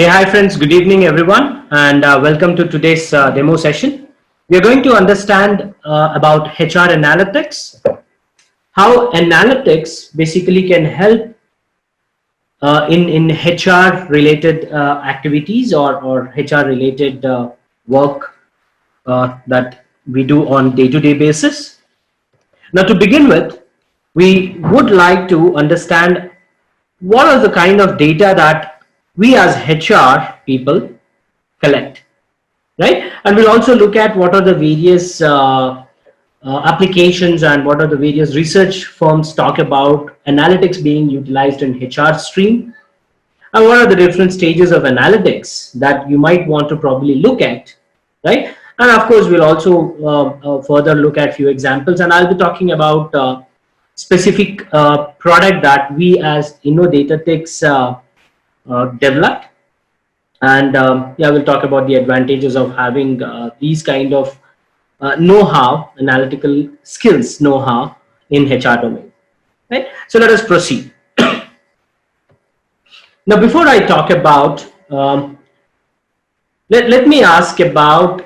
Hey, hi friends, good evening everyone, and welcome to today's demo session. We are going to understand about HR analytics, how analytics basically can help in HR related activities or HR related work that we do on day-to-day basis. Now to begin with, we would like to understand what are the kind of data that we as HR people collect, right? And we'll also look at what are the various applications and what are the various research firms talk about analytics being utilized in HR stream, and what are the different stages of analytics that you might want to probably look at, right? And of course, we'll also further look at few examples, and I'll be talking about specific product that we as InnoDataTix developed, and yeah, we'll talk about the advantages of having these kind of know-how, analytical skills know-how in HR domain, right? So let us proceed. Now before I talk about let me ask about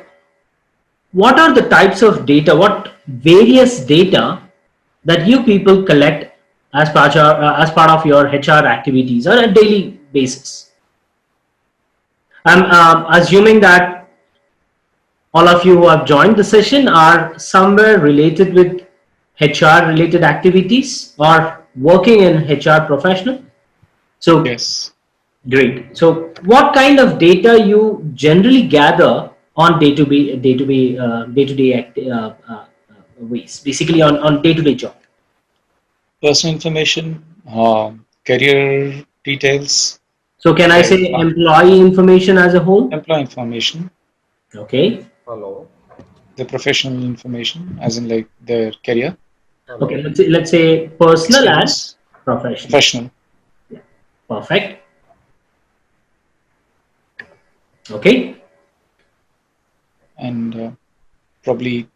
what are the types of data, what various data that you people collect as part of your HR activities on a daily basis. I'm assuming that all of you who have joined the session are somewhere related with HR related activities or working in HR professional. So Yes. great. So what kind of data you generally gather on day-to-day ways, basically on day-to-day job? Personal information, career details, So can I like say employee information as a whole? employee information, Okay. Hello. the professional information, as in like their career, Okay. Hello. Let's say personal and experience, professional. professional, Yeah. Perfect. Okay. and probably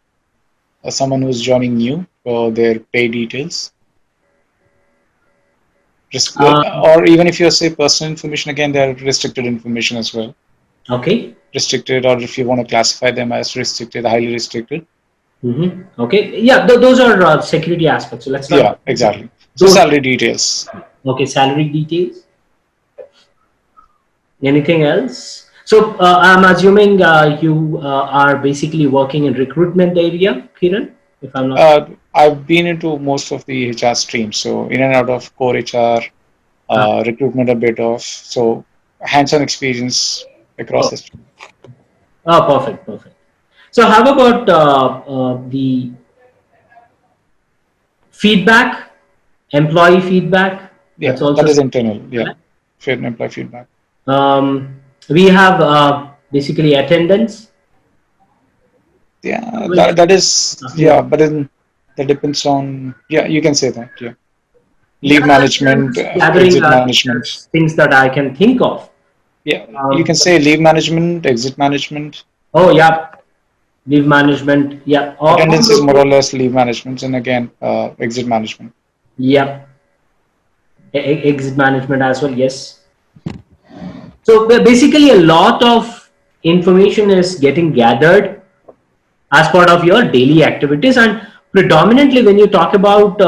someone who's joining new for their pay details. Um, Or even if you say personal information, again, they're restricted information as well. okay. Restricted, or if you want to classify them as restricted, highly restricted. Okay. Yeah. Those are security aspects. So let's not Yeah, exactly. So those. salary details. Okay. Salary details. Anything else? So I'm assuming you are basically working in recruitment area, Kiran, if I'm not. I've been into most of the HR streams, so in and out of core HR, Uh, recruitment a bit of, so hands-on experience across oh, the stream. perfect. So how about the feedback, employee feedback? Yeah, That's also that is something. internal. Yeah, fair and employee feedback. We have basically attendance. Yeah, Well, that is, nothing yeah, else. but then that depends on, yeah, you can say that. Yeah, Yeah, leave I'm management, just gathering exit management. just things that I can think of. Yeah, you Um, can say leave management, exit management. oh yeah, leave management. Yeah, all Attendance is those more things. or less leave management, and again, exit management. Yeah, exit management as well. Yes. So basically, a lot of information is getting gathered as part of your daily activities, and predominantly when you talk about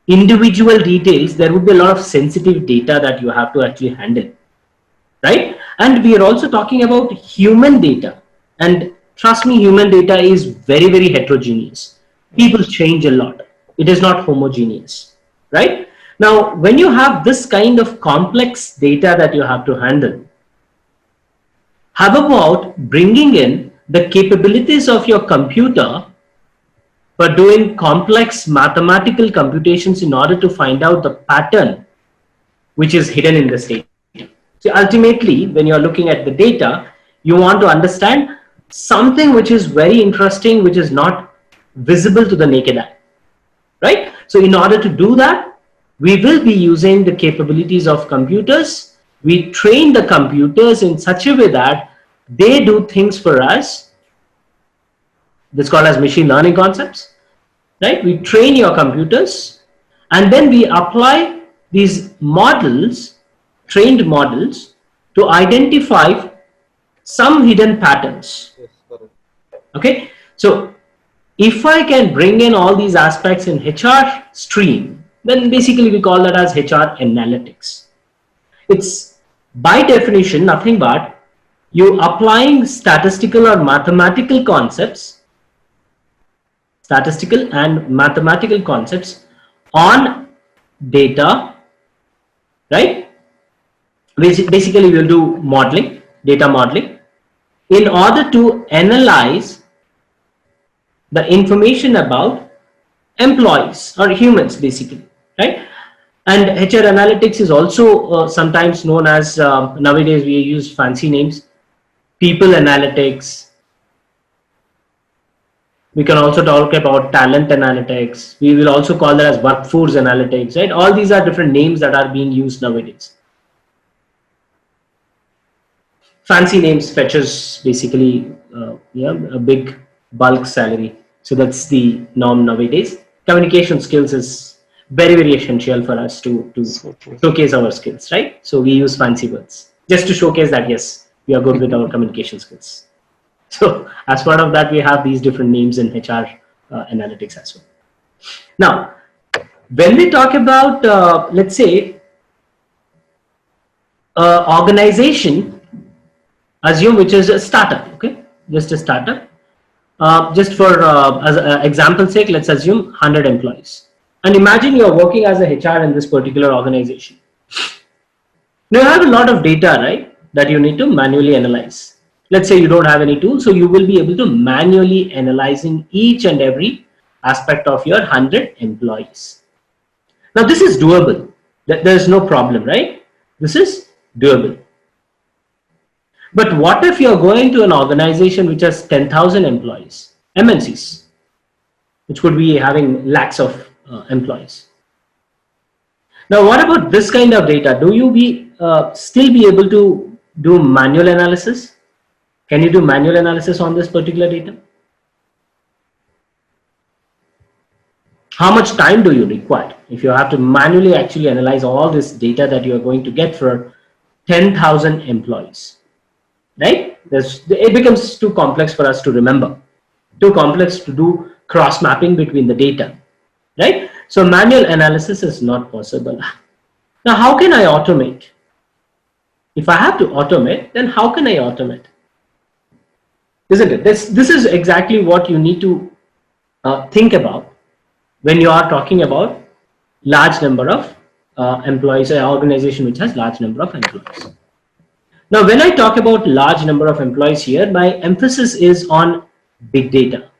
individual details, there would be a lot of sensitive data that you have to actually handle, right? And we are also talking about human data, and trust me, human data is very heterogeneous. People Right. change a lot. It is not homogeneous, right? Now when you have this kind of complex data that you have to handle, how about bringing in the capabilities of your computer for doing complex mathematical computations in order to find out the pattern which is hidden in this data? So ultimately, when you're looking at the data, you want to understand something which is very interesting, which is not visible to the naked eye, right? So in order to do that, we will be using the capabilities of computers. We train the computers in such a way that they do things for us. This is called as machine learning concepts, right? We train your computers, and then we apply these models, trained models, to identify some hidden patterns. Yes, correct. Okay, so if I can bring in all these aspects in HR stream, then basically we call that as HR analytics. It's by definition nothing but you applying statistical or mathematical concepts, statistical and mathematical concepts on data, right? Basically we'll do modeling, data modeling, in order to analyze the information about employees or humans basically, right? And HR analytics is also sometimes known as, nowadays we use fancy names, people analytics. We can also talk about talent analytics. We will also call that as workforce analytics, right? All these are different names that are being used nowadays. Fancy names fetches basically yeah, a big bulk salary. So that's the norm nowadays. Communication skills is very, very essential for us to So true. showcase our skills, right? So we use fancy words just to showcase that, yes, we are good with our communication skills. So as part of that, we have these different names in HR analytics as well. Now, when we talk about, let's say, organization, assume which is a startup, okay, just a startup. Just for as example sake, let's assume 100 employees, and imagine you're working as a HR in this particular organization. Now you have a lot of data, right, that you need to manually analyze. Let's say you don't have any tool, so you will be able to manually analyzing each and every aspect of your 100 employees. Now this is doable. There is no problem, right? This is doable. But what if you're going to an organization which has 10,000 employees, MNCs, which could be having lakhs of employees? Now, what about this kind of data? Do you still be able to do manual analysis? Can you do manual analysis on this particular data? How much time do you require if you have to manually actually analyze all this data that you are going to get for 10,000 employees? Right? It becomes too complex for us to remember, too complex to do cross mapping between the data, right? So manual analysis is not possible. Now, how can I automate? If I have to automate, then how can I automate? Isn't it? This is exactly what you need to think about when you are talking about large number of employees, an organization which has large number of employees. Now, when I talk about large number of employees here, my emphasis is on big data.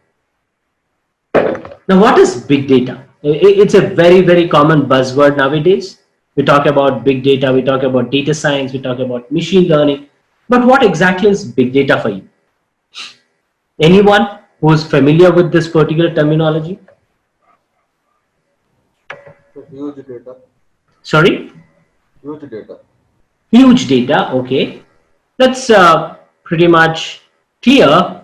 Now, what is big data? It's a very, very common buzzword nowadays. We talk about big data, we talk about data science, we talk about machine learning. But what exactly is big data for you? Anyone who is familiar with this particular terminology? So huge data. Sorry? Huge data. Huge data, okay. That's pretty much clear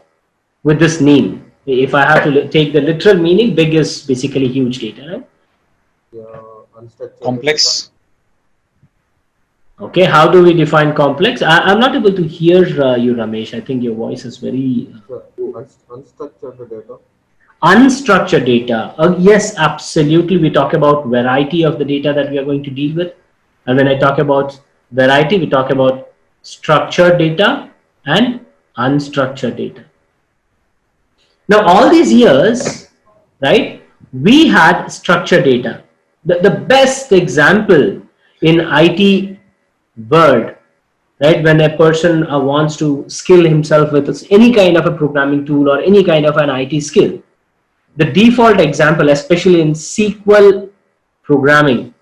with this name. If I have to take the literal meaning, big is basically huge data, right? Yeah, unstructured Complex. data. Okay, how do we define complex? I'm not able to hear you, Ramesh. I think your voice is very So, unstructured data. unstructured data. Yes, absolutely. We talk about variety of the data that we are going to deal with. And when I talk about variety, we talk about structured data and unstructured data. Now, all these years, right, we had structured data. The best example in IT world, right, when a person wants to skill himself with any kind of a programming tool or any kind of an IT skill, the default example, especially in SQL programming,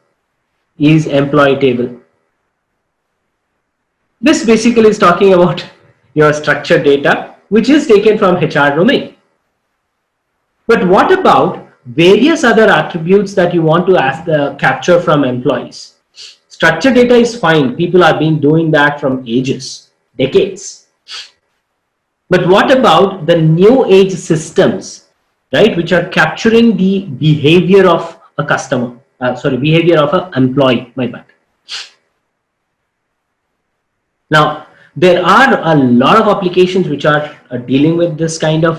is employee table. This basically is talking about your structured data, which is taken from HR domain. But what about various other attributes that you want to capture from employees? Structured data is fine. People have been doing that from ages, decades. But what about the new age systems, right, which are capturing the behavior of a customer, behavior of an employee, my bad. Now, there are a lot of applications which are dealing with this kind of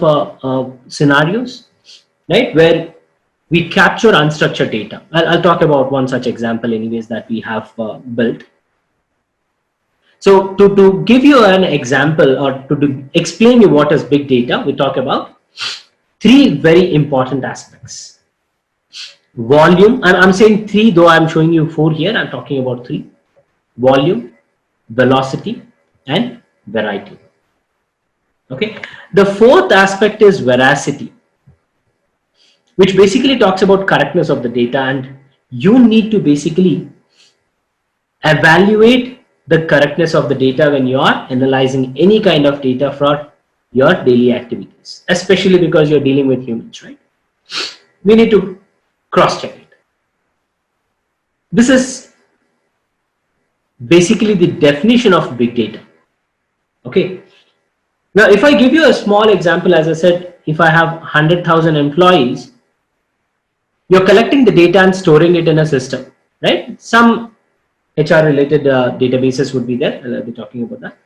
scenarios, right? Where we capture unstructured data. I'll talk about one such example anyways that we have built. So to give you an example or to explain you what is big data, we talk about three very important aspects. Volume, I'm saying three, though I'm showing you four here, I'm talking about three. Volume, velocity, and variety. Okay. The fourth aspect is veracity, which basically talks about correctness of the data, and you need to basically evaluate the correctness of the data when you are analyzing any kind of data for your daily activities, especially because you're dealing with humans, right? We need to cross-check it. This is basically the definition of big data. Okay. Now, if I give you a small example, as I said, if I have 100,000 employees, you're collecting the data and storing it in a system, right? Some HR related databases would be there. I'll be talking about that.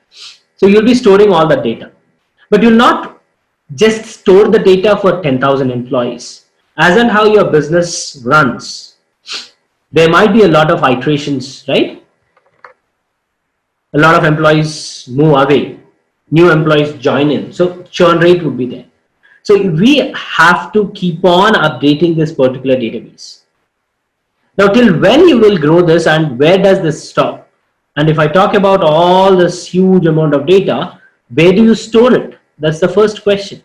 So you'll be storing all that data, but you'll not just store the data for 10,000 employees. As and how your business runs, there might be a lot of iterations, right? A lot of employees move away, new employees join in, so churn rate would be there. So we have to keep on updating this particular database. Now, till when you will grow this, and where does this stop? And if I talk about all this huge amount of data, where do you store it? That's the first question.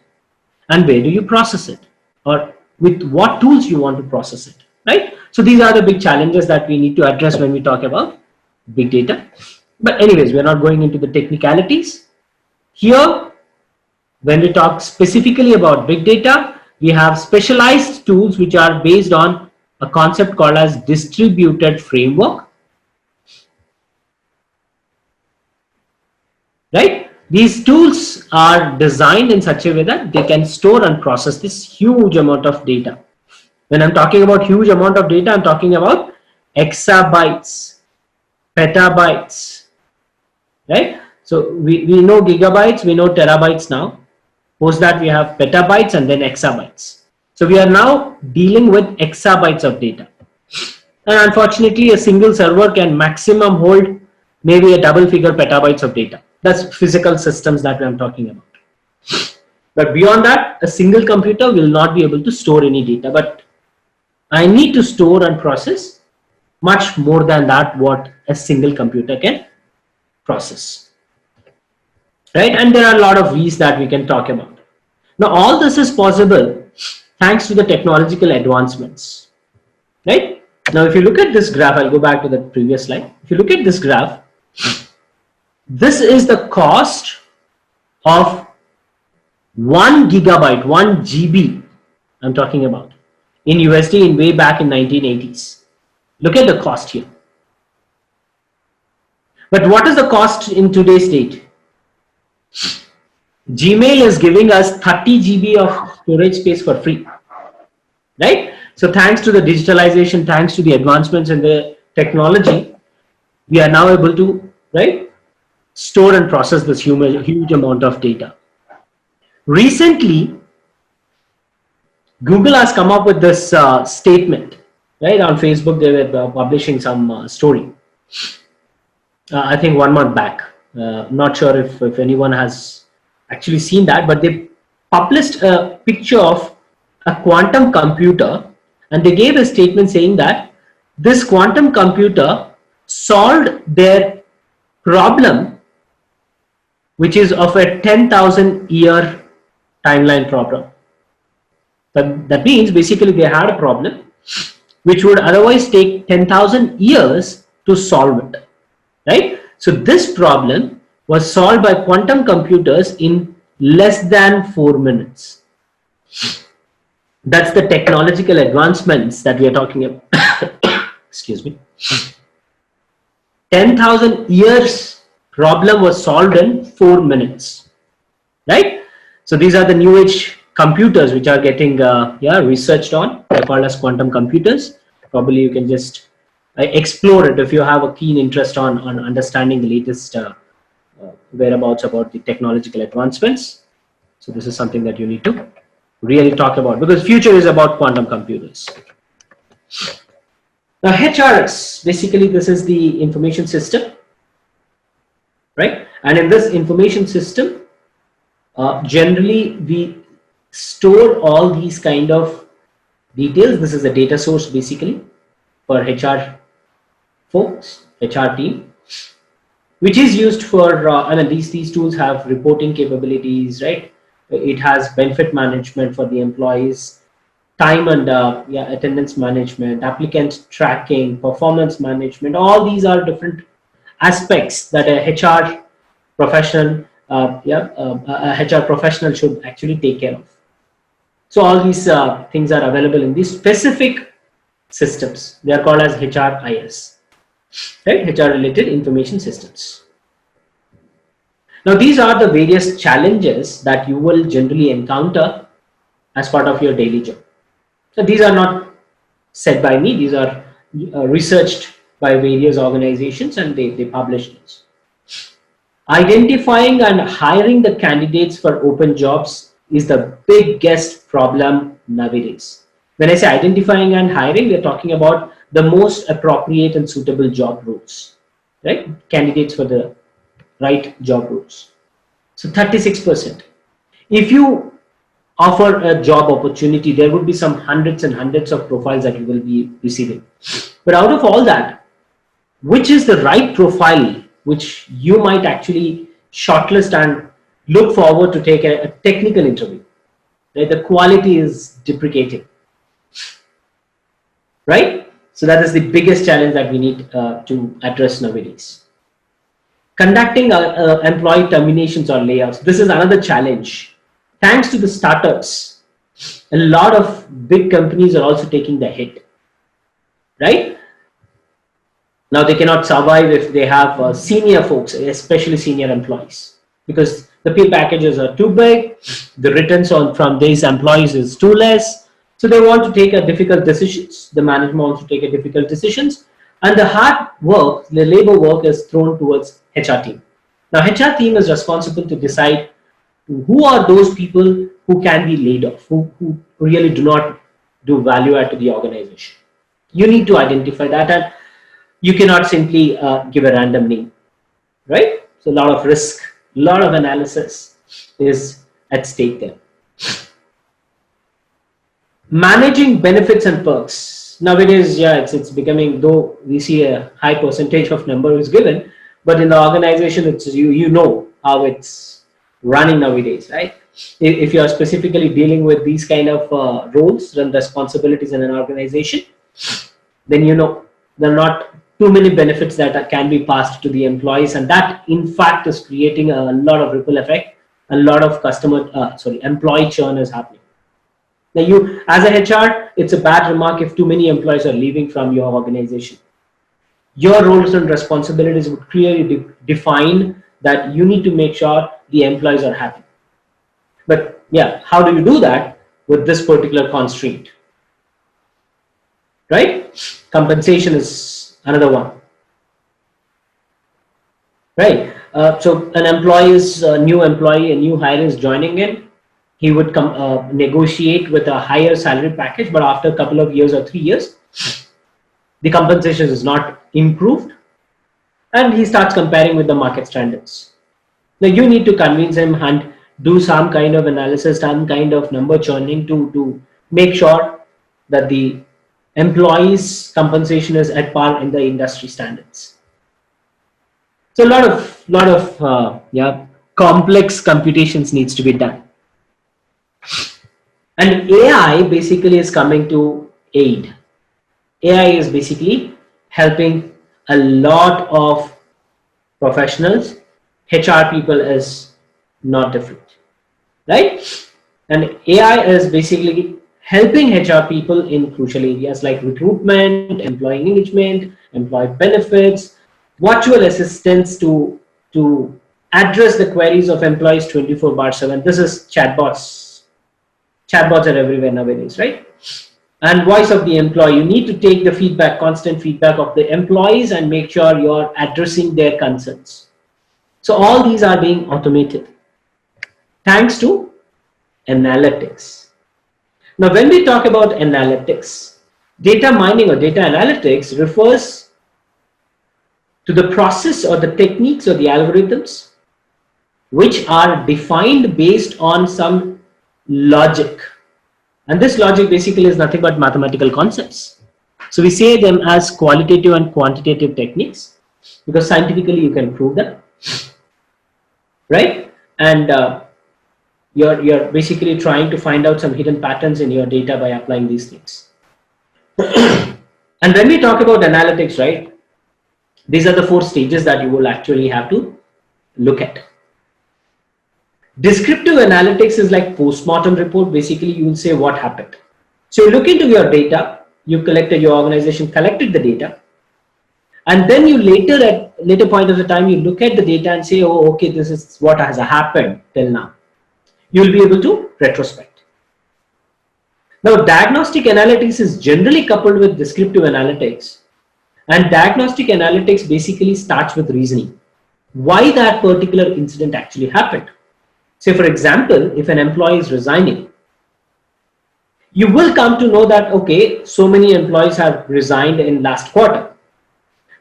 And where do you process it? Or with what tools you want to process it, right? So these are the big challenges that we need to address when we talk about big data. But anyways, we're not going into the technicalities. Here, when we talk specifically about big data, we have specialized tools which are based on a concept called as distributed framework, right? These tools are designed in such a way that they can store and process this huge amount of data. When I'm talking about huge amount of data, I'm talking about exabytes, petabytes, right? So we know gigabytes, we know terabytes now. Post that we have petabytes and then exabytes. So we are now dealing with exabytes of data. And unfortunately, a single server can maximum hold maybe a double figure petabytes of data. That's physical systems that I'm talking about. But beyond that, a single computer will not be able to store any data. But I need to store and process much more than that what a single computer can process. Right? And there are a lot of ways that we can talk about. Now, all this is possible thanks to the technological advancements. Right? Now, if you look at this graph, I'll go back to the previous slide. If you look at this graph, this is the cost of 1 gigabyte, 1 GB, I'm talking about, in USD in way back in 1980s. Look at the cost here. But what is the cost in today's date? Gmail is giving us 30 GB of storage space for free, right? So thanks to the digitalization, thanks to the advancements in the technology, we are now able to, right, store and process this huge amount of data. Recently, Google has come up with this statement, right? On Facebook, they were publishing some story. I think 1 month back. Not sure if anyone has actually seen that, but they published a picture of a quantum computer, and they gave a statement saying that this quantum computer solved their problem, which is of a 10,000 year timeline problem. But that means basically they had a problem which would otherwise take 10,000 years to solve it, right? So this problem was solved by quantum computers in less than 4 minutes. That's the technological advancements that we are talking about. Excuse me. 10,000 years problem was solved in 4 minutes, right? So these are the new age computers which are getting researched on. They're called as quantum computers. Probably you can just explore it if you have a keen interest on understanding the latest whereabouts about the technological advancements. So this is something that you need to really talk about, because future is about quantum computers. Now HRS, basically this is the information system, right? And in this information system, generally we store all these kind of details. This is a data source basically for HR folks, HR team, which is used for, I mean, these tools have reporting capabilities, right? It has benefit management for the employees, time and attendance management, applicant tracking, performance management. All these are different aspects that a HR professional, a HR professional should actually take care of. So all these things are available in these specific systems. They are called as HRIS, right? HR related information systems. Now these are the various challenges that you will generally encounter as part of your daily job. So these are not said by me, these are researched by various organizations and they publish this. Identifying and hiring the candidates for open jobs is the biggest problem nowadays. When I say identifying and hiring, we're talking about the most appropriate and suitable job roles, right? Candidates for the right job roles. So 36%. If you offer a job opportunity, there would be some hundreds and hundreds of profiles that you will be receiving. But out of all that, which is the right profile which you might actually shortlist and look forward to take a technical interview? Right? The quality is deprecating, right? So that is the biggest challenge that we need to address nowadays. Conducting employee terminations or layoffs. This is another challenge. Thanks to the startups, a lot of big companies are also taking the hit, right? Now they cannot survive if they have senior folks, especially senior employees, because the pay packages are too big, the returns from these employees is too less. So they want to take a difficult decisions. The management wants to take a difficult decisions, and the hard work, the labor work is thrown towards HR team. Now HR team is responsible to decide who are those people who can be laid off, who really do not do value add to the organization. You need to identify that, and you cannot simply give a random name, right? So a lot of risk, a lot of analysis is at stake there. Managing benefits and perks. Nowadays, it's becoming, though we see a high percentage of number is given, but in the organization, it's you know how it's running nowadays, right? If you are specifically dealing with these kind of roles and responsibilities in an organization, then you know there are not too many benefits that can be passed to the employees, and that in fact is creating a lot of ripple effect. A lot of employee churn is happening. Now you, as a HR, it's a bad remark if too many employees are leaving from your organization. Your roles and responsibilities would clearly define that you need to make sure the employees are happy. But yeah, how do you do that with this particular constraint? Right? Compensation is another one. Right? So an employee is a new employee, a new hire is joining in. He would negotiate with a higher salary package, but after a couple of years or 3 years, the compensation is not improved, and he starts comparing with the market standards. Now you need to convince him and do some kind of analysis, some kind of number churning to make sure that the employees' compensation is at par in the industry standards. So a lot of complex computations needs to be done. And AI basically is coming to aid. AI is basically helping a lot of professionals. HR people is not different, right? And AI is basically helping HR people in crucial areas like recruitment, employee engagement, employee benefits, virtual assistants to address the queries of employees 24/7. This is chatbots. Chatbots are everywhere nowadays, right? And voice of the employee. You need to take the feedback, constant feedback of the employees, and make sure you're addressing their concerns. So all these are being automated thanks to analytics. Now, when we talk about analytics, data mining or data analytics refers to the process or the techniques or the algorithms which are defined based on some logic. And this logic basically is nothing but mathematical concepts. So we say them as qualitative and quantitative techniques because scientifically you can prove them, right? And you're basically trying to find out some hidden patterns in your data by applying these things. And when we talk about analytics, right, these are the 4 stages that you will actually have to look at. Descriptive analytics is like post-mortem report. Basically, you will say what happened. So you look into your data, your organization collected the data, and then you later point of the time, you look at the data and say, oh, okay, this is what has happened till now. You'll be able to retrospect. Now, diagnostic analytics is generally coupled with descriptive analytics, and diagnostic analytics basically starts with reasoning. Why that particular incident actually happened. Say, for example, if an employee is resigning, you will come to know that, okay, so many employees have resigned in last quarter.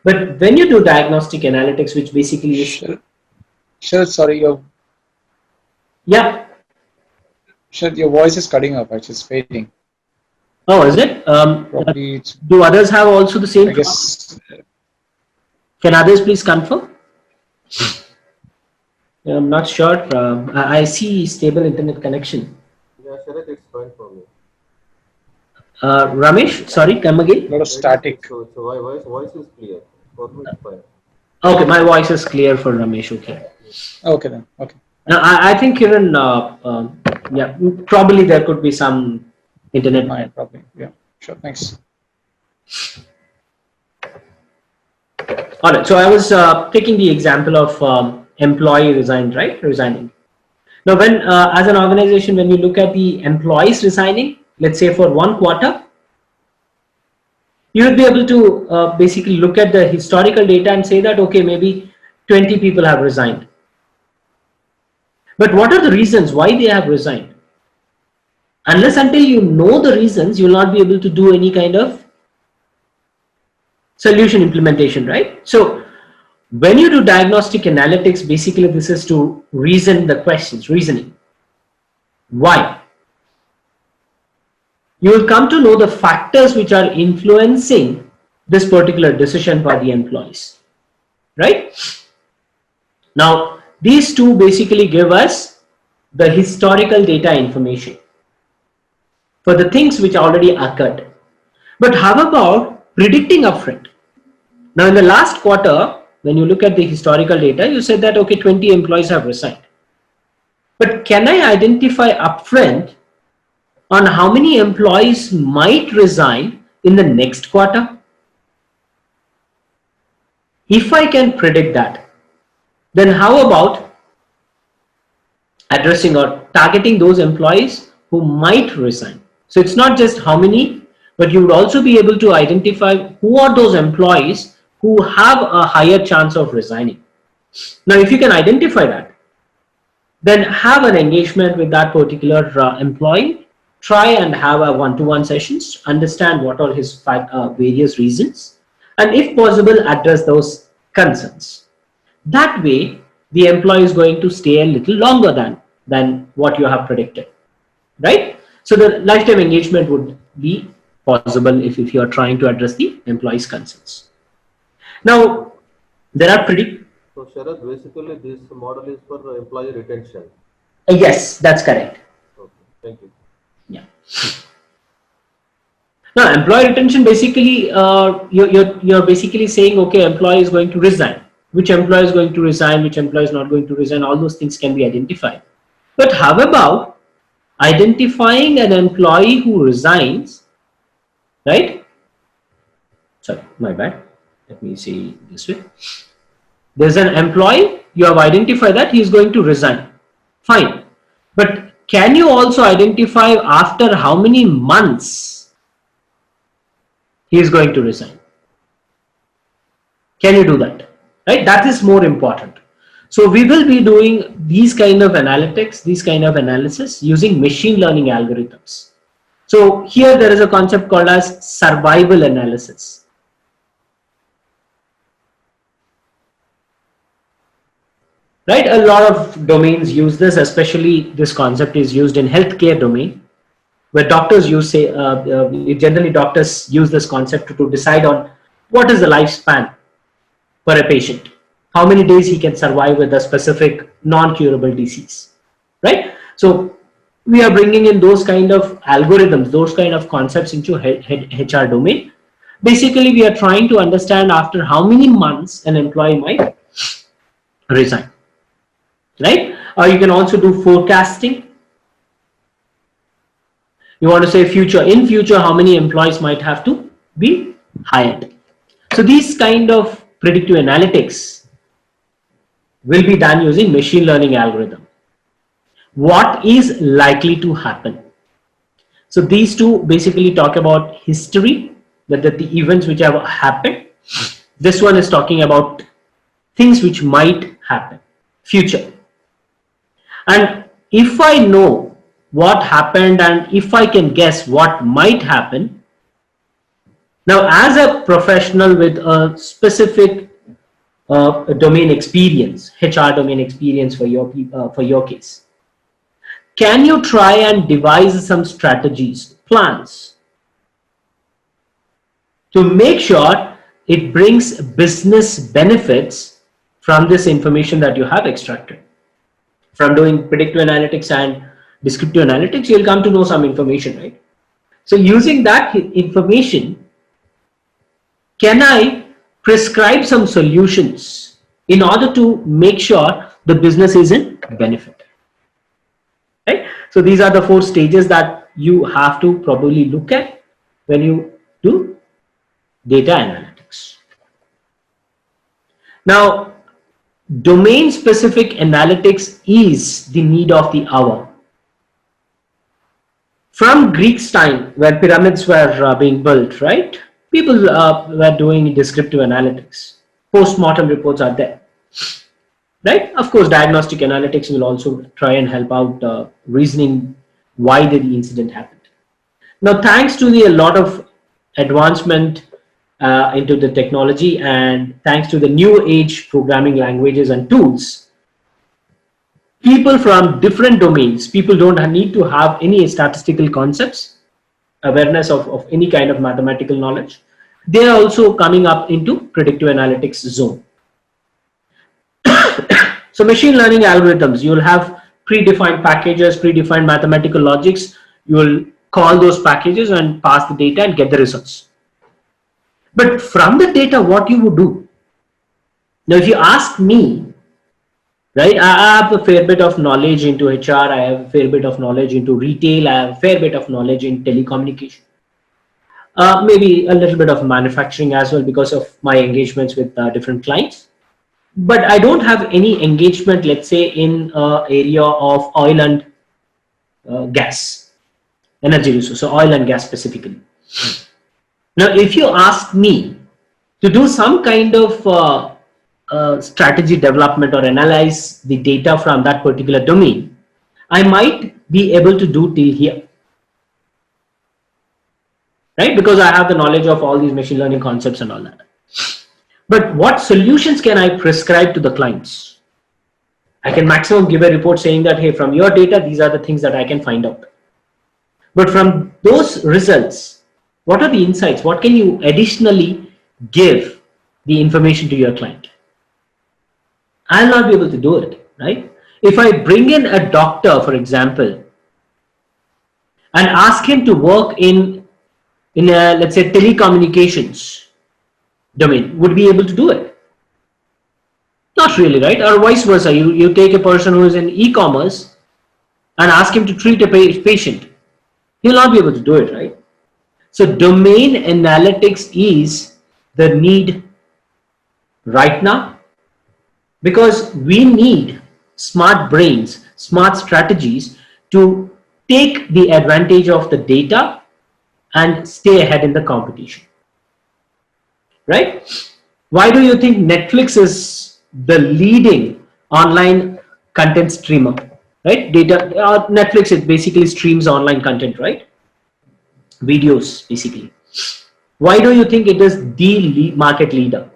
But when you do diagnostic analytics, which basically is... Sure, sorry, Yeah. Sure, your voice is cutting off, it's just fading. Oh, is it? Probably it's, do others have also the same? I guess. Can others please confirm? I'm not sure. I see stable internet connection. Yeah, Sharat, it's fine for me. Ramesh, sorry, come again. A lot of static. So voice is clear. For me, it's fine. Okay, my voice is clear for Ramesh. Okay. Okay then. Okay. Now, I think Kiran, yeah, probably there could be some internet. Fine, probably. Yeah. Sure. Thanks. All right. So I was taking the example of employee resigned, right? Resigning. Now, when as an organization, when you look at the employees resigning, let's say for 1 quarter, you would be able to basically look at the historical data and say that, okay, maybe 20 people have resigned. But what are the reasons why they have resigned? Unless until you know the reasons, you will not be able to do any kind of solution implementation, right? So when you do diagnostic analytics, basically this is to reason the questions, reasoning. Why? You will come to know the factors which are influencing this particular decision by the employees, right? Now, these two basically give us the historical data information for the things which already occurred. But how about predicting upfront? Now, in the last quarter, when you look at the historical data, you said that, okay, 20 employees have resigned. But can I identify upfront on how many employees might resign in the next quarter? If I can predict that, then how about addressing or targeting those employees who might resign? So it's not just how many, but you would also be able to identify who are those employees who have a higher chance of resigning. Now, if you can identify that, then have an engagement with that particular employee. Try and have a one-to-one sessions, understand what are his various reasons, and if possible, address those concerns. That way, the employee is going to stay a little longer than what you have predicted, right? So the lifetime engagement would be possible if you are trying to address the employee's concerns. Now, there are So Sharat, basically this model is for employee retention. Yes, that's correct. Okay, thank you. Yeah. Now, employee retention basically, you're basically saying, okay, employee is going to resign. Which employee is going to resign, which employee is not going to resign, all those things can be identified. But how about identifying an employee who resigns, right? Sorry, my bad. Let me see this way. There's an employee, you have identified that he is going to resign. Fine. But can you also identify after how many months he is going to resign? Can you do that? Right? That is more important. So we will be doing these kind of analytics, these kind of analysis using machine learning algorithms. So here there is a concept called as survival analysis. Right, a lot of domains use this, especially this concept is used in healthcare domain, where doctors generally doctors use this concept to decide on what is the lifespan for a patient, how many days he can survive with a specific non-curable disease, right? So we are bringing in those kind of algorithms, those kind of concepts into HR domain. Basically, we are trying to understand after how many months an employee might resign, right? Or you can also do forecasting. You want to say in future, how many employees might have to be hired. So these kind of predictive analytics will be done using machine learning algorithm. What is likely to happen? So these two basically talk about history, that the events which have happened. This one is talking about things which might happen, future. And if I know what happened and if I can guess what might happen, now as a professional with a specific domain experience, HR domain experience for your case, can you try and devise some strategies, plans to make sure it brings business benefits from this information that you have extracted? From doing predictive analytics and descriptive analytics, you'll come to know some information, right? So using that information, can I prescribe some solutions in order to make sure the business is in benefit, right? So these are the 4 stages that you have to probably look at when you do data analytics. Now, domain specific analytics is the need of the hour. From Greek's time, where pyramids were being built, right? People were doing descriptive analytics. Post-mortem reports are there, right? Of course, diagnostic analytics will also try and help out reasoning why did the incident happened. Now, thanks to a lot of advancement into the technology and thanks to the new age programming languages and tools, people from different domains, people don't need to have any statistical concepts, awareness of any kind of mathematical knowledge. They are also coming up into predictive analytics zone. So machine learning algorithms, you will have predefined packages, predefined mathematical logics. You will call those packages and pass the data and get the results. But from the data, what you would do? Now, if you ask me, right, I have a fair bit of knowledge into HR, I have a fair bit of knowledge into retail, I have a fair bit of knowledge in telecommunication. Maybe a little bit of manufacturing as well because of my engagements with different clients. But I don't have any engagement, let's say, in area of oil and gas, energy resource, so oil and gas specifically. Now, if you ask me to do some kind of strategy development or analyze the data from that particular domain, I might be able to do till here, right? Because I have the knowledge of all these machine learning concepts and all that. But what solutions can I prescribe to the clients? I can maximum give a report saying that, hey, from your data, these are the things that I can find out. But from those results, what are the insights? What can you additionally give the information to your client? I'll not be able to do it, right? If I bring in a doctor, for example, and ask him to work in a, let's say, telecommunications domain, would be able to do it? Not really, right? Or vice versa. You take a person who is in e-commerce and ask him to treat a patient. He'll not be able to do it, right? So domain analytics is the need right now, because we need smart brains, smart strategies to take the advantage of the data and stay ahead in the competition, right? Why do you think Netflix is the leading online content streamer, right? Netflix, it basically streams online content, right? Videos, basically. Why do you think it is the market leader?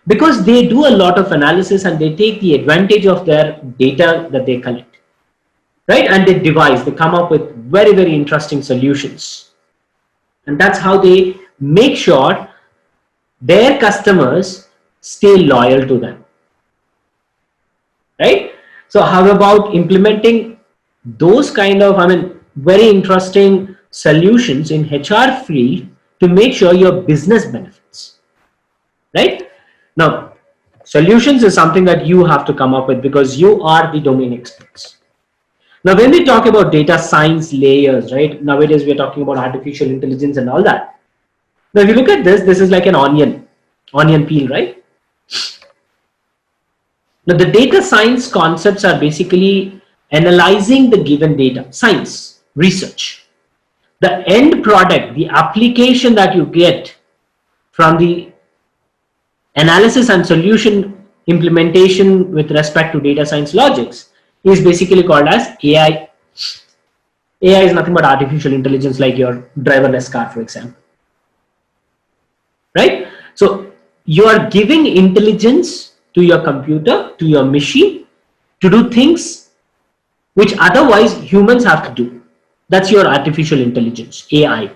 Because they do a lot of analysis and they take the advantage of their data that they collect, right? And they come up with very, very interesting solutions. And that's how they make sure their customers stay loyal to them, right? So how about implementing those kind of, very interesting solutions in HR field to make sure your business benefits, right? Now, solutions is something that you have to come up with because you are the domain experts. Now, when we talk about data science layers, right? Nowadays, we're talking about artificial intelligence and all that. Now, if you look at this is like an onion peel, right? Now, the data science concepts are basically analyzing the given data, science, research. The end product, the application that you get from the analysis and solution implementation with respect to data science logics is basically called as AI. AI is nothing but artificial intelligence, like your driverless car, for example, right? So you are giving intelligence to your computer, to your machine, to do things which otherwise humans have to do. That's your artificial intelligence, AI.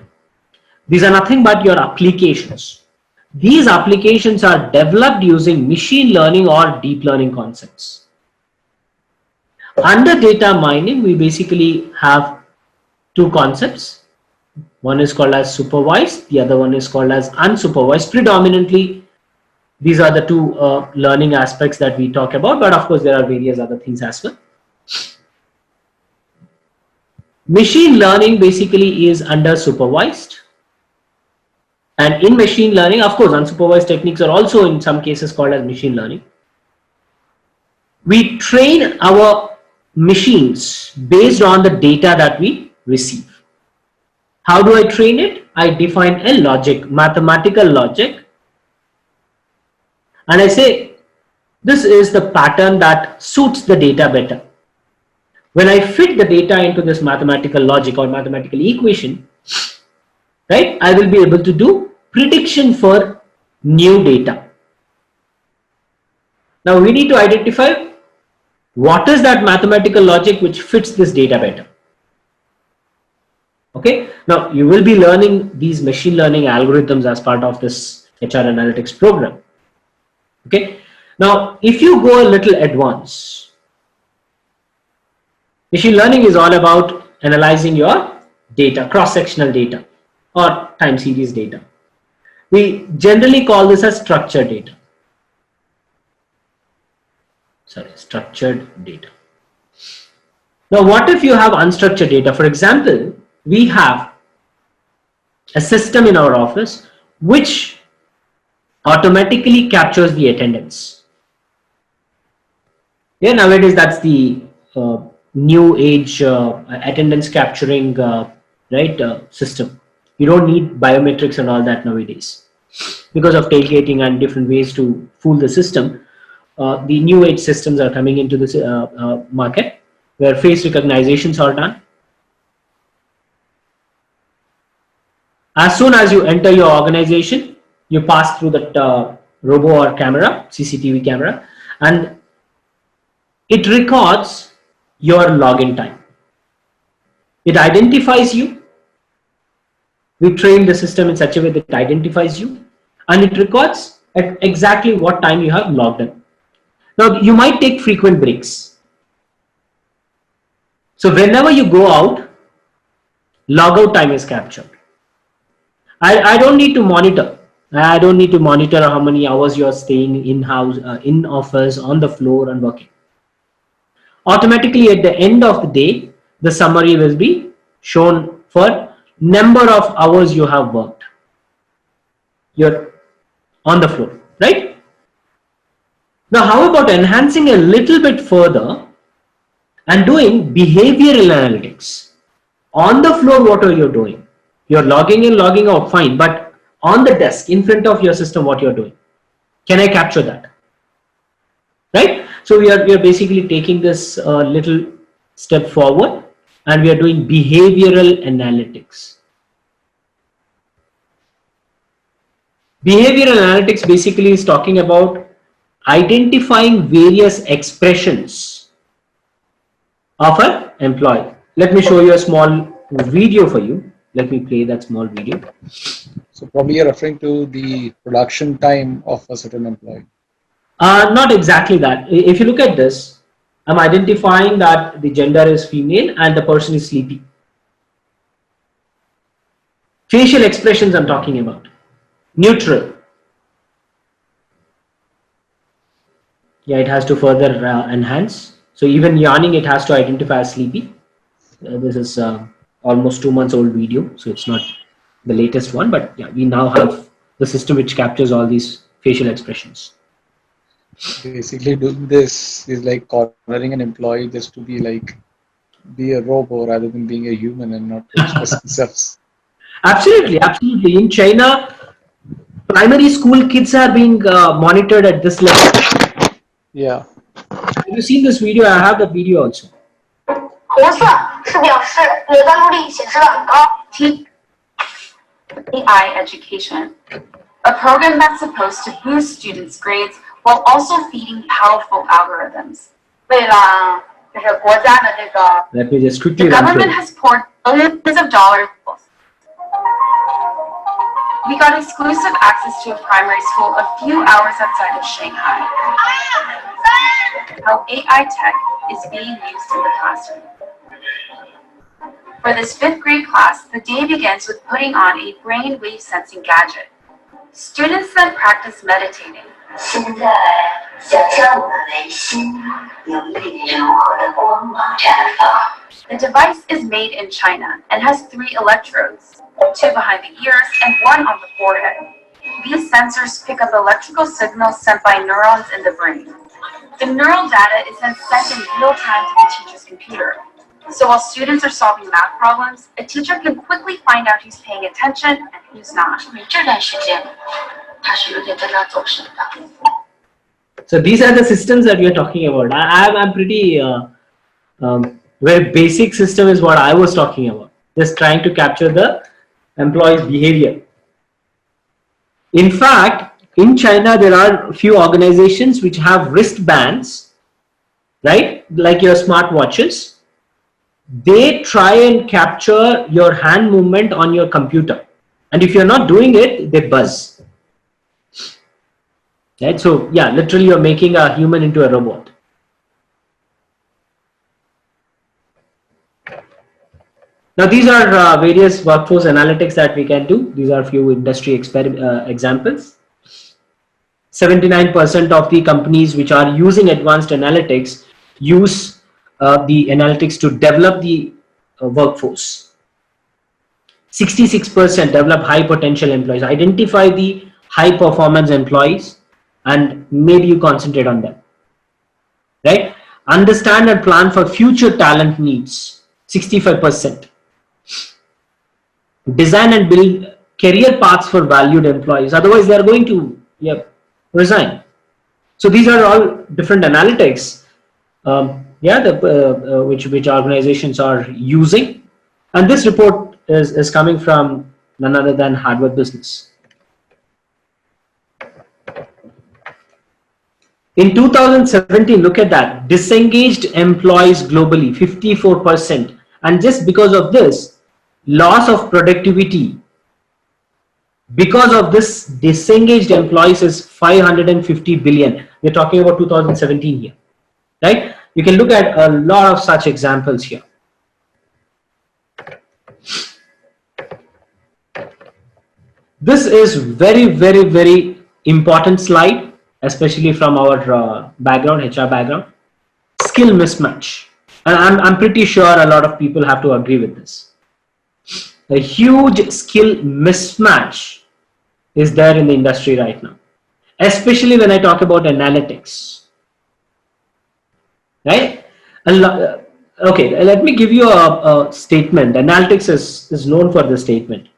These are nothing but your applications. These applications are developed using machine learning or deep learning concepts. Under data mining, we basically have two concepts. One is called as supervised, the other one is called as unsupervised. Predominantly, these are the two learning aspects that we talk about, but of course there are various other things as well. Machine learning basically is under supervised, and in machine learning, of course, unsupervised techniques are also in some cases called as machine learning. We train our machines based on the data that we receive. How do I train it? I define a logic, mathematical logic, and I say this is the pattern that suits the data better. When I fit the data into this mathematical logic or mathematical equation, right, I will be able to do prediction for new data. Now we need to identify what is that mathematical logic which fits this data better. Okay, now you will be learning these machine learning algorithms as part of this HR analytics program. Okay, now if you go a little advanced, machine learning is all about analyzing your data, cross-sectional data or time series data. We generally call this as structured data. Structured data. Now, what if you have unstructured data? For example, we have a system in our office which automatically captures the attendance. Yeah, nowadays that's the new age attendance capturing system. You don't need biometrics and all that nowadays. Because of tailgating and different ways to fool the system, the new age systems are coming into this market where face recognitions are done. As soon as you enter your organization, you pass through that robo or camera, CCTV camera, and it records your login time. It identifies you. We train the system in such a way that it identifies you, and it records at exactly what time you have logged in. Now, you might take frequent breaks. So whenever you go out, logout time is captured. I don't need to monitor. I don't need to monitor how many hours you are staying in-house, in office, on the floor and working. Automatically at the end of the day, the summary will be shown for number of hours you have worked. You're on the floor, right? Now, how about enhancing a little bit further and doing behavioral analytics? On the floor, what are you doing? You're logging in, logging out, fine. But on the desk, in front of your system, what you're doing? Can I capture that? right? So we are basically taking this little step forward, and we are doing behavioral analytics. Behavioral analytics basically is talking about identifying various expressions of an employee. Let me show you a small video for you. Let me play that small video. So probably you're referring to the production time of a certain employee. Not exactly that. If you look at this, I'm identifying that the gender is female and the person is sleepy. Facial expressions I'm talking about. Neutral. Yeah, it has to further enhance. So even yawning, it has to identify as sleepy. This is almost 2 months old video, so it's not the latest one, but yeah, we now have the system which captures all these facial expressions. Basically, doing this is like cornering an employee just to be a robot rather than being a human and not express themselves. Absolutely, absolutely. In China, primary school kids are being monitored at this level. Yeah. Have you seen this video? I have the video also. AI education, a program that's supposed to boost students' grades while also feeding powerful algorithms. Let me just quickly The run government through. has poured billions of dollars. We got exclusive access to a primary school a few hours outside of Shanghai. How AI tech is being used in the classroom. For this 5th grade class, the day begins with putting on a brainwave sensing gadget. Students then practice meditating. The device is made in China and has 3 electrodes, 2 behind the ears and 1 on the forehead. These sensors pick up electrical signals sent by neurons in the brain. The neural data is then sent in real time to the teacher's computer. So while students are solving math problems, a teacher can quickly find out who's paying attention and who's not. So these are the systems that we are talking about. I'm pretty very basic system is what I was talking about. Just trying to capture the employee's behavior. In fact, in China, there are a few organizations which have wristbands, right? Like your smart watches. They try and capture your hand movement on your computer. And if you're not doing it, they buzz. Right? So yeah, literally you're making a human into a robot. Now these are various workforce analytics that we can do. These are few industry examples. 79% of the companies which are using advanced analytics use the analytics to develop the workforce. 66% develop high potential employees. Identify the high performance employees and maybe you concentrate on them. Right? Understand and plan for future talent needs. 65%. Design and build career paths for valued employees. Otherwise, they are going to resign. So these are all different analytics. Which organizations are using, and this report is coming from none other than Harvard Business. In 2017, look at that, disengaged employees globally 54%, and just because of this loss of productivity because of this disengaged employees is 550 billion. We're talking about 2017 here, right? You can look at a lot of such examples here. This is very important slide, especially from our background, HR background. Skill mismatch, and I'm pretty sure a lot of people have to agree with this. A huge skill mismatch is there in the industry right now, especially when I talk about analytics, right? Okay, let me give you a statement. Analytics is known for this statement.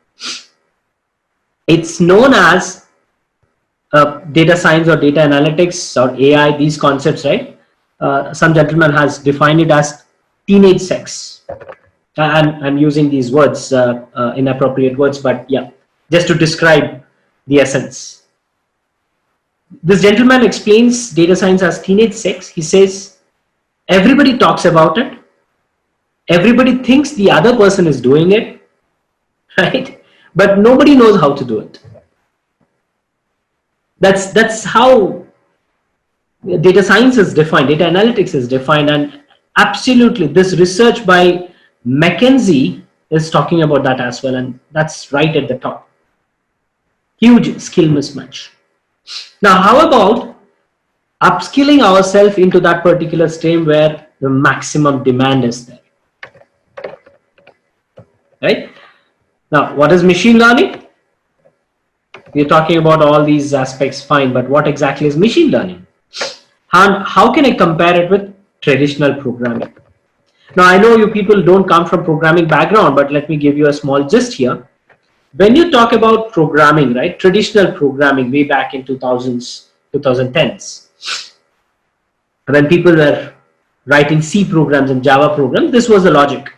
It's known as data science or data analytics or AI, these concepts, right? Some gentleman has defined it as teenage sex. I'm using these words, inappropriate words, but yeah, just to describe the essence. This gentleman explains data science as teenage sex. He says everybody talks about it, everybody thinks the other person is doing it, right? But nobody knows how to do it. That's how data science is defined, data analytics is defined, and absolutely this research by McKinsey is talking about that as well, and that's right at the top. Huge skill mismatch. Now, how about upskilling ourselves into that particular stream where the maximum demand is there? Right? Now, what is machine learning? We're talking about all these aspects, fine, but what exactly is machine learning? And how can I compare it with traditional programming? Now, I know you people don't come from programming background, but let me give you a small gist here. When you talk about programming, right, traditional programming way back in 2000s, 2010s, when people were writing C programs and Java programs, this was the logic.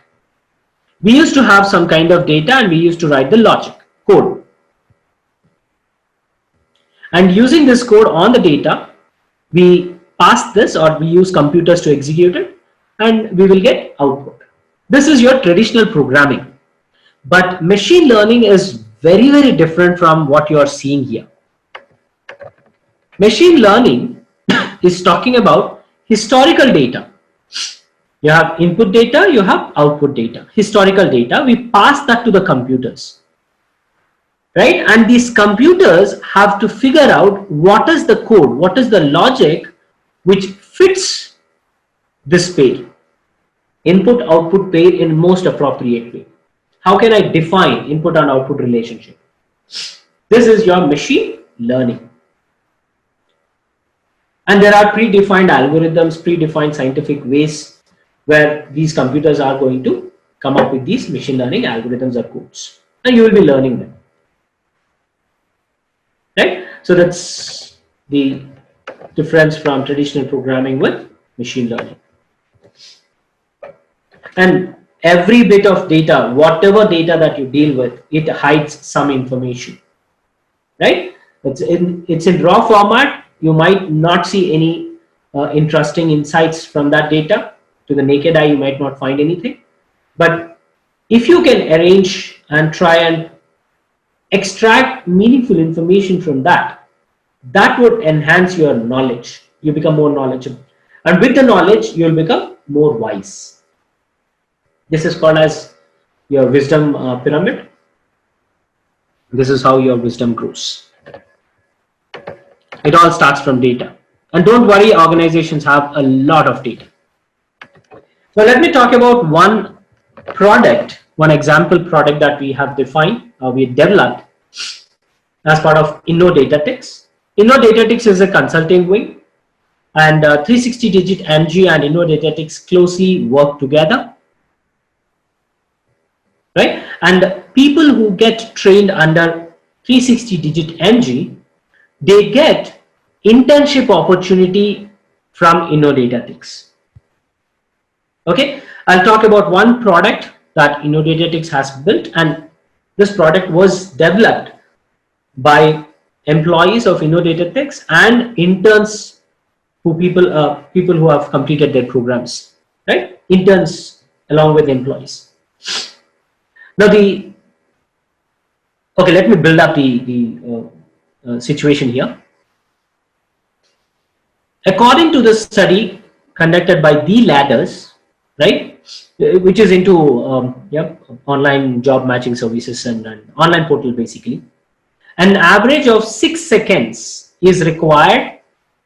We used to have some kind of data and we used to write the logic, code. And using this code on the data, we pass this, or we use computers to execute it, and we will get output. This is your traditional programming. But machine learning is very, very different from what you are seeing here. Machine learning is talking about historical data. You have input data, you have output data, historical data. We pass that to the computers, right? And these computers have to figure out what is the code, what is the logic which fits this pair, input output pair, in most appropriate way. How can I define input and output relationship? This is your machine learning. And there are predefined algorithms, predefined scientific ways where these computers are going to come up with these machine learning algorithms or codes, and you will be learning them. Right? So that's the difference from traditional programming with machine learning. And every bit of data, whatever data that you deal with, it hides some information, right? It's in raw format. You might not see any interesting insights from that data. To the naked eye, you might not find anything. But if you can arrange and try and extract meaningful information from that, that would enhance your knowledge. You become more knowledgeable. And with the knowledge, you will become more wise. This is called as your wisdom pyramid. This is how your wisdom grows. It all starts from data. And don't worry, organizations have a lot of data. So let me talk about one product, one example product that we have defined, we developed as part of InnoDataTix. InnoDataTix is a consulting wing, and 360-digit MG and InnoDataTix closely work together. Right? And people who get trained under 360-digit MG, they get internship opportunity from InnoDataTix. Okay, I'll talk about one product that InnoDataTix has built, and this product was developed by employees of InnoDataTix and interns who people who have completed their programs, right? Interns along with employees. Now let me build up the situation here. According to the study conducted by The Ladders, right, which is into online job matching services and online portal basically, an average of 6 seconds is required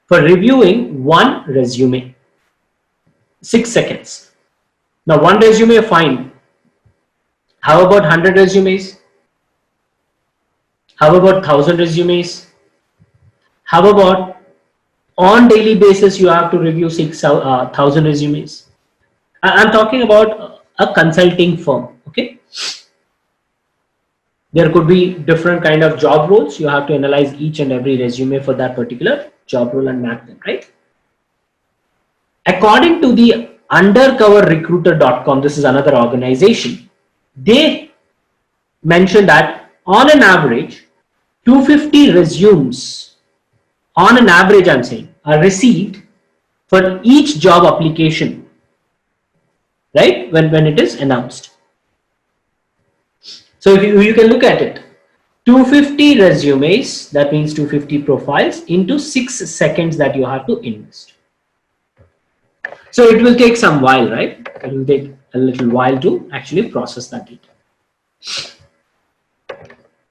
for reviewing one resume. 6 seconds. Now one resume, fine. How about 100 resumes? How about 1,000 resumes? How about on daily basis you have to review 6,000 resumes? I'm talking about a consulting firm, okay? There could be different kind of job roles. You have to analyze each and every resume for that particular job role and map them, right? According to the undercoverrecruiter.com, this is another organization, they mentioned that on an average, 250 resumes, on an average I'm saying, are received for each job application, right? When it is announced. So if you can look at it, 250 resumes, that means 250 profiles into 6 seconds that you have to invest. So it will take some while, right? It will take a little while to actually process that data.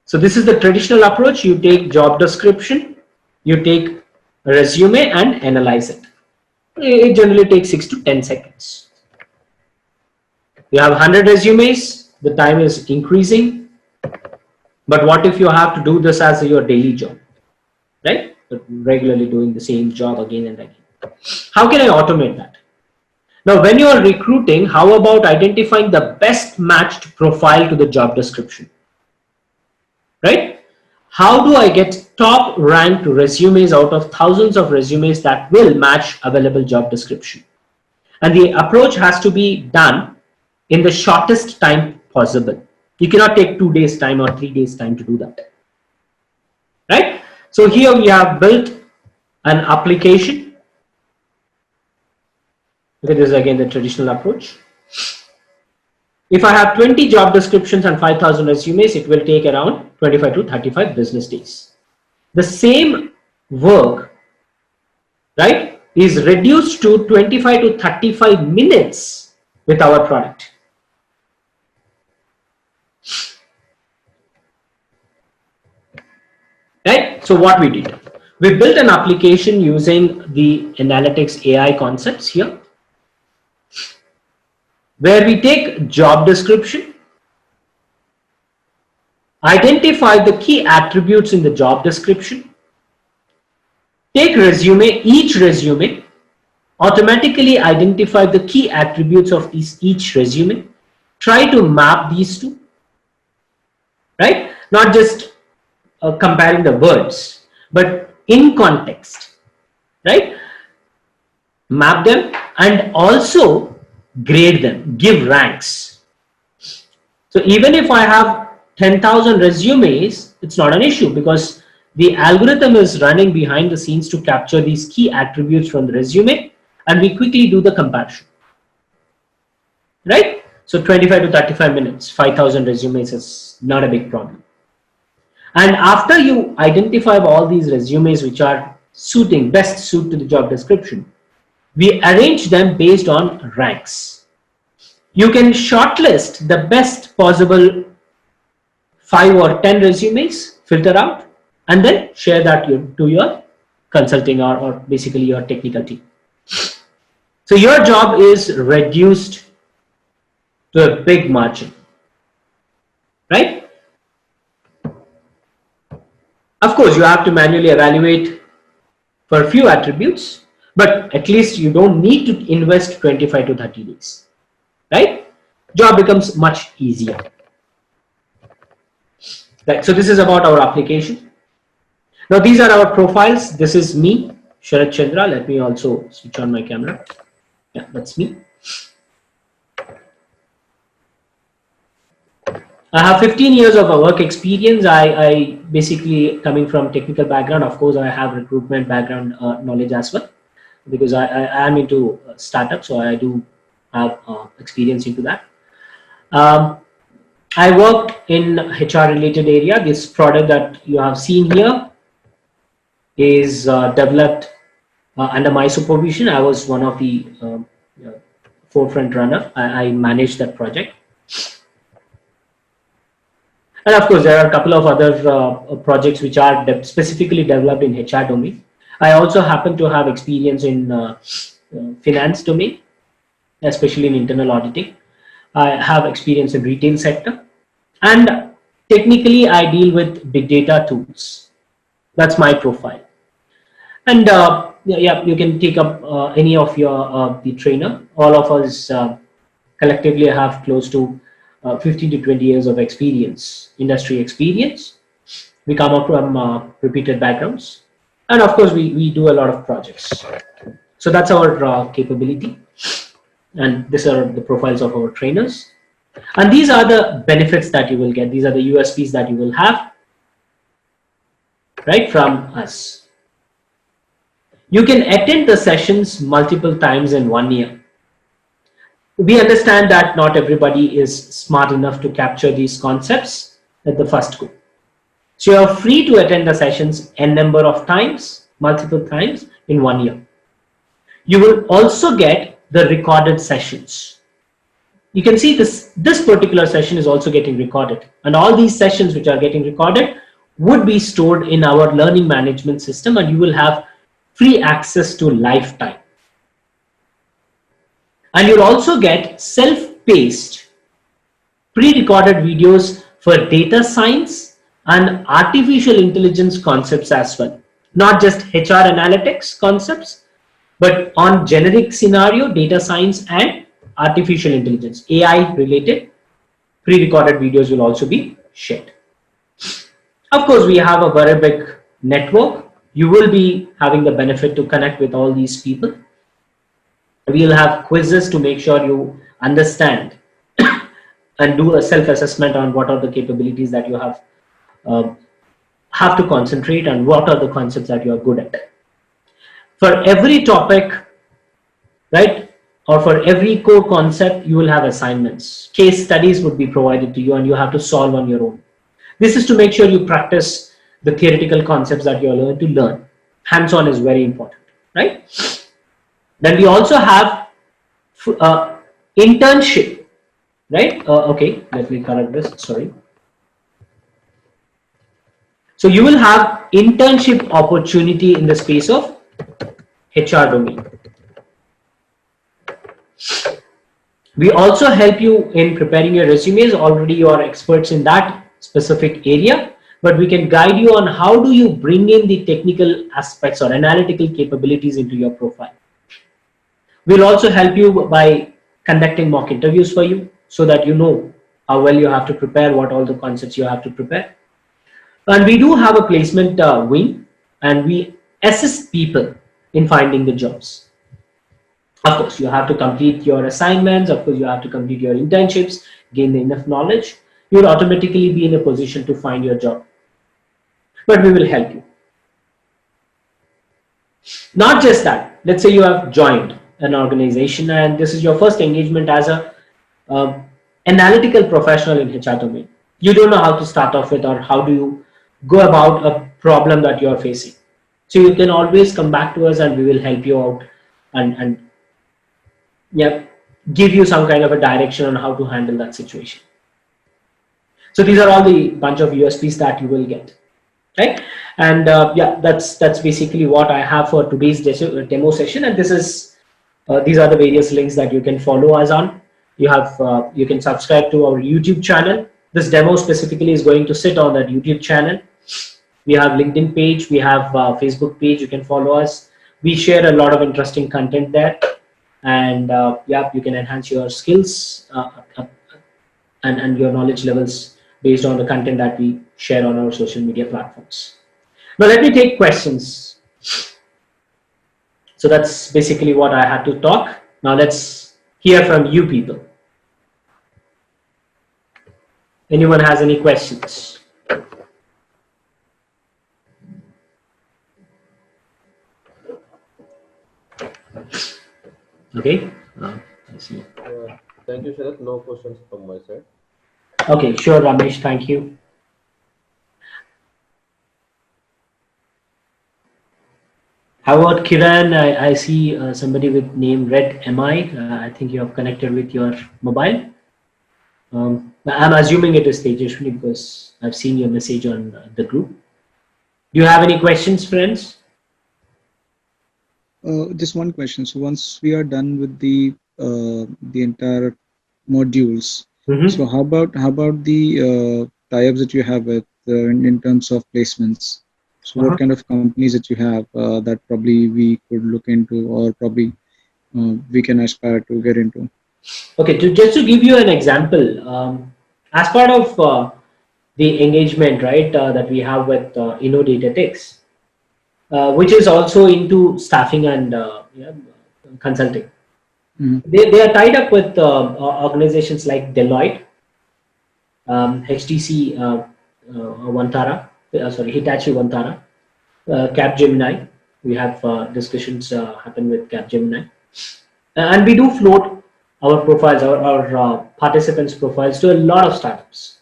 So this is the traditional approach. You take job description, you take a resume and analyze it. It generally takes 6 to 10 seconds. You have 100 resumes, the time is increasing. But what if you have to do this as your daily job, right? But regularly doing the same job again and again. How can I automate that? Now, when you are recruiting, how about identifying the best matched profile to the job description, right? How do I get top ranked resumes out of thousands of resumes that will match available job description? And the approach has to be done in the shortest time possible. You cannot take 2 days time or 3 days time to do that, right? So here we have built an application. Okay, this is again the traditional approach. If I have 20 job descriptions and 5,000 resumes, it will take around 25 to 35 business days. The same work, right, is reduced to 25 to 35 minutes with our product. Right? So what we did, we built an application using the analytics AI concepts here, where we take job description, identify the key attributes in the job description, take resume, each resume, automatically identify the key attributes of each resume, try to map these two, right? Not just comparing the words, but in context, right? Map them and also grade them, give ranks. So even if I have 10,000 resumes, it's not an issue because the algorithm is running behind the scenes to capture these key attributes from the resume and we quickly do the comparison, right? So 25 to 35 minutes, 5,000 resumes is not a big problem. And after you identify all these resumes which are best suit to the job description, we arrange them based on ranks. You can shortlist the best possible 5 or 10 resumes, filter out, and then share that to your consulting or basically your technical team. So your job is reduced to a big margin, right? Of course, you have to manually evaluate for a few attributes, but at least you don't need to invest 25 to 30 days, right? Job becomes much easier. Right, so this is about our application. Now these are our profiles. This is me, Sharat Chandra. Let me also switch on my camera. Yeah, that's me. I have 15 years of work experience. I basically coming from technical background. Of course, I have recruitment background knowledge as well because I am into startups, so I do have experience into that. I worked in HR related area. This product that you have seen here is developed under my supervision. I was one of the forefront runner. I managed that project. And of course, there are a couple of other projects which are specifically developed in HR domain. I also happen to have experience in finance domain, especially in internal auditing. I have experience in retail sector. And technically, I deal with big data tools. That's my profile. And yeah, you can take up any of your the trainer. All of us collectively have close to 15 to 20 years of experience, industry experience. We come up from repeated backgrounds. And of course, we do a lot of projects. So that's our capability. And these are the profiles of our trainers. And these are the benefits that you will get. These are the USPs that you will have, right, from us. You can attend the sessions multiple times in 1 year. We understand that not everybody is smart enough to capture these concepts at the first go. So you are free to attend the sessions n number of times, multiple times in 1 year. You will also get the recorded sessions. You can see this particular session is also getting recorded, and all these sessions which are getting recorded would be stored in our learning management system, and you will have free access to lifetime. And you'll also get self-paced pre-recorded videos for data science and artificial intelligence concepts as well. Not just HR analytics concepts, but on generic scenario, data science and artificial intelligence, AI related pre-recorded videos will also be shared. Of course, we have a very big network. You will be having the benefit to connect with all these people. We'll have quizzes to make sure you understand and do a self-assessment on what are the capabilities that you have to concentrate and what are the concepts that you are good at. For every topic, right, or for every core concept, you will have assignments. Case studies would be provided to you and you have to solve on your own. This is to make sure you practice the theoretical concepts that you are learning to learn. Hands-on is very important, right? Then we also have internship, right? Okay, let me correct this, sorry. So you will have internship opportunity in the space of HR domain. We also help you in preparing your resumes. Already you are experts in that specific area, but we can guide you on how do you bring in the technical aspects or analytical capabilities into your profile. We'll also help you by conducting mock interviews for you so that you know how well you have to prepare, what all the concepts you have to prepare. And we do have a placement wing, and we assist people in finding the jobs. Of course, you have to complete your assignments. Of course, you have to complete your internships, gain enough knowledge. You'll automatically be in a position to find your job. But we will help you. Not just that. Let's say you have joined an organization and this is your first engagement as a analytical professional in HR domain. You don't know how to start off with or how do you go about a problem that you are facing. So you can always come back to us and we will help you out and yeah, give you some kind of a direction on how to handle that situation. So these are all the bunch of USPs that you will get, right? And yeah, that's basically what I have for today's demo session. And this is these are the various links that you can follow us on. You have you can subscribe to our YouTube channel. This demo specifically is going to sit on that YouTube channel. We have LinkedIn page, we have Facebook page. You can follow us. We share a lot of interesting content there, and yeah, you can enhance your skills and your knowledge levels based on the content that we share on our social media platforms. Now let me take questions. So that's basically what I had to talk. Now let's hear from you people. Anyone has any questions? Okay. I see. Thank you, Sharath. No questions from my side. Okay, sure, Ramesh. Thank you. How about Kiran? I see somebody with name Red MI. I think you have connected with your mobile. I'm assuming it is Tejashwini because I've seen your message on the group. Do you have any questions, friends? Just one question. So once we are done with the entire modules, so how about the tie-ups that you have with in terms of placements? So what kind of companies that you have that probably we could look into or probably we can aspire to get into? Okay, just to give you an example, As part of the engagement, right, that we have with InnoDataTix, which is also into staffing and consulting. Mhm. They are tied up with organizations like Deloitte, HTC Vantara, Hitachi Vantara, Capgemini. We have discussions happen with Capgemini, and we do float our profiles, our participants' profiles to a lot of startups.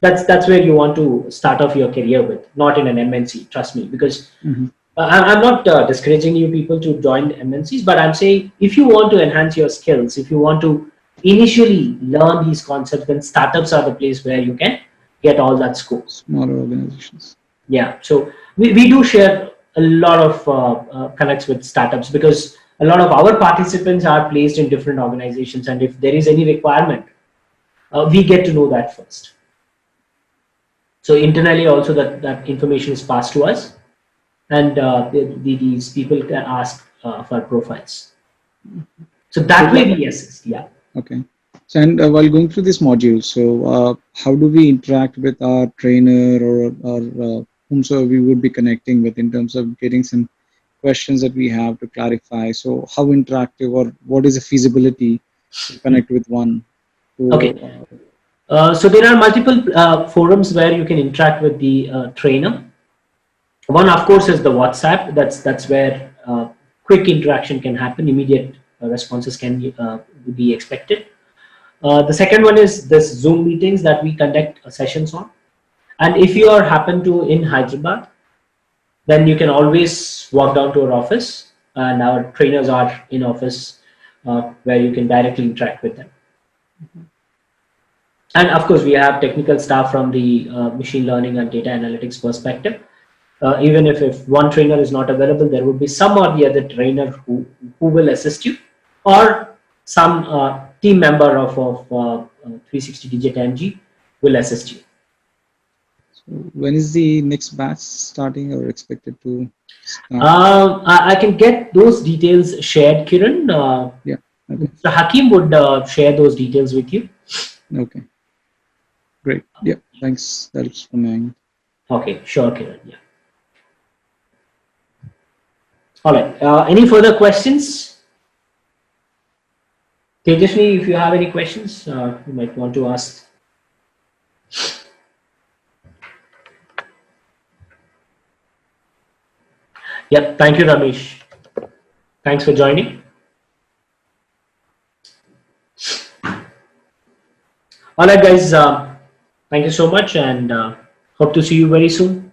That's where you want to start off your career with, not in an MNC. Trust me, because Mhm. I'm not discouraging you people to join MNCs, but I'm saying if you want to enhance your skills, if you want to initially learn these concepts, then startups are the place where you can get all that scope. Smaller organizations. Yeah, so we do share a lot of connects with startups because a lot of our participants are placed in different organizations, and if there is any requirement, we get to know that first. So internally also that information is passed to us, and these people can ask for profiles. So So that way we assist. Yeah. okay. So and while going through this module, so how do we interact with our trainer or whomsoever we would be connecting with in terms of getting some questions that we have to clarify? So how interactive or what is the feasibility to connect with one? To, Okay. So there are multiple forums where you can interact with the trainer. One, of course, is the WhatsApp. That's where quick interaction can happen. Immediate responses can be expected. The second one is this Zoom meetings that we conduct sessions on. And if you are happen to in Hyderabad, then you can always walk down to our office, and our trainers are in office where you can directly interact with them. And of course, we have technical staff from the machine learning and data analytics perspective. Even if one trainer is not available, there would be some or the other trainer who will assist you, or some team member of 360 Digit MG will assist you. so when is the next batch starting or expected to start? I can get those details shared, Kiran. Yeah. Okay. Mr. Hakim would share those details with you. Okay. Great. Yeah. Thanks. That's from my end. Okay, sure, Kiran. Yeah. All right. Any further questions? Tejasni, if you have any questions, you might want to ask. Yep. Thank you, Ramesh. Thanks for joining. All right, guys. Thank you so much, and hope to see you very soon.